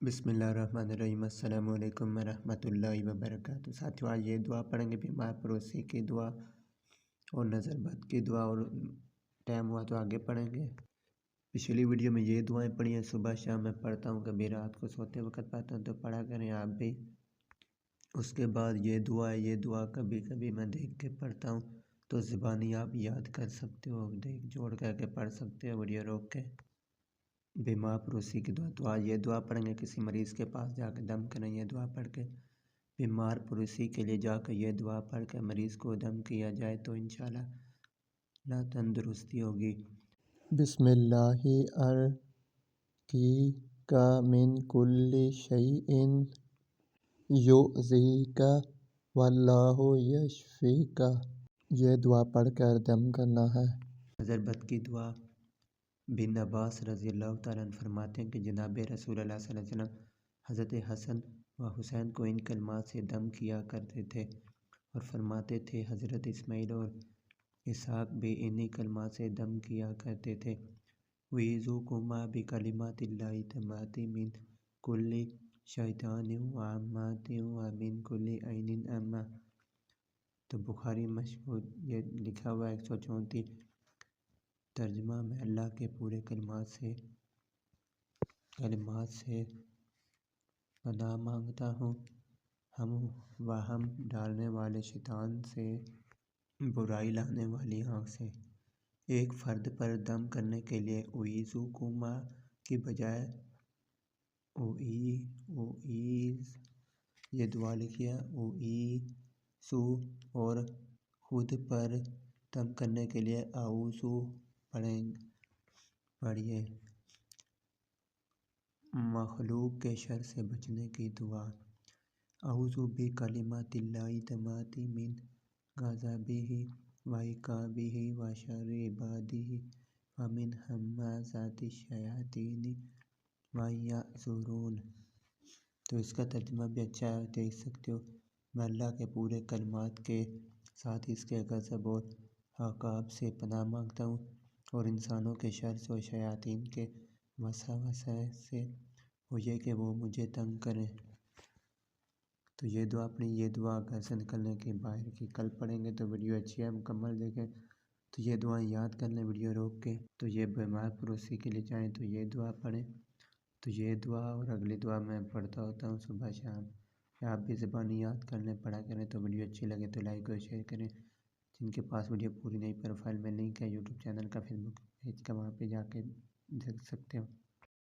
बिस्मिल्लाहिर्रहमानिर्रहीम। अस्सलाम वालेकुम रहमतुल्लाहि व बरकातुहू। साथियों, आज ये दुआ पढ़ेंगे, बीमार पड़ोसी की दुआ और नज़र बद की दुआ, और टाइम हुआ तो आगे पढ़ेंगे। पिछली वीडियो में ये दुआएं पढ़ी हैं, सुबह शाम मैं पढ़ता हूँ, कभी रात को सोते वक्त पढ़ता हूँ, तो पढ़ा करें आप भी। उसके बाद ये दुआ कभी कभी मैं देख के पढ़ता हूँ, तो ज़बानी आप याद कर सकते हो, देख जोड़ करके पढ़ सकते हो वीडियो रोक के। बीमार पड़ोसी की दुआ, तो आज ये दुआ पढ़ेंगे। किसी मरीज़ के पास जाकर दम करें, ये दुआ पढ़ के। बीमार पड़ोसी के लिए जाकर ये दुआ पढ़ के मरीज़ को दम किया जाए तो इंशाअल्लाह तंदुरुस्ती होगी। बिस्मिल्लाहि अर्कीका मिन कुल्ली शैइन युज़ीका वल्लाहु यशफीका। ये दुआ पढ़ कर दम करना है। नज़र बद की दुआ। बिन अब्बास रज़ी अल्लाह तआला अन्हु फरमाते हैं कि जनाब रसूल अल्लाह सल्लल्लाहु अलैहि वसल्लम हज़रत हसन व हुसैन को इन कलमात से दम किया करते थे, और फरमाते थे हज़रत इस्माइल और इसहाक़ भी इन्हीं कलमात से दम किया करते थे। उईज़ुकुमा बिकलिमातिल्लाहि तम्माति मिन कुल्ली शैतानिन व अम्मातिन व मिन कुल्ली ऐनिन अम्मा। तो बुखारी मशहूर ये लिखा हुआ है 134। तर्जुमा में अल्लाह के पूरे कलिमात से पनाह मांगता हूँ, हम वहम डालने वाले शैतान से, बुराई लाने वाली आँख से। एक फ़र्द पर दम करने के लिए उईज़ुकुमा की बजाय उईज़ ये दुआ लिखिए उईसु, और खुद पर दम करने के लिए आऊज़ु पढ़िए। मखलूक के शर से बचने की दुआ। अऊज़ु बिकलिमातिल्लाहि तम्माति मिन गज़बिही व इक़ाबिही व शर्रि इबादिही व मिन हम्माज़ाति शयातीन व यहज़ुरून। तो इसका तर्जुमा भी अच्छा है, देख सकते हो। मैं अल्लाह के पूरे कलमात के साथ इसके गज़ब और अक़ाब से पनाह मांगता हूँ, और इंसानों के शर से और शयातीन के वसवसे से, वो ये कि वो मुझे तंग करें। तो ये दुआ अपनी ये दुआ घर से निकलने के बाहर की कल पढ़ेंगे, तो वीडियो अच्छी है, मुकम्मल देखें। तो ये दुआ याद कर लें वीडियो रोक के। तो ये बीमार पड़ोसी के लिए चाहें तो ये दुआ पढ़ें। तो ये दुआ और अगली दुआ मैं पढ़ता होता हूँ सुबह शाम। आप भी ज़बानी याद कर लें, पढ़ा करें। तो वीडियो अच्छी लगे तो लाइक और शेयर करें। जिनके पास वीडियो पूरी नहीं, प्रोफाइल में लिंक है यूट्यूब चैनल का, फेसबुक पेज का, वहाँ पे जाके देख सकते हो।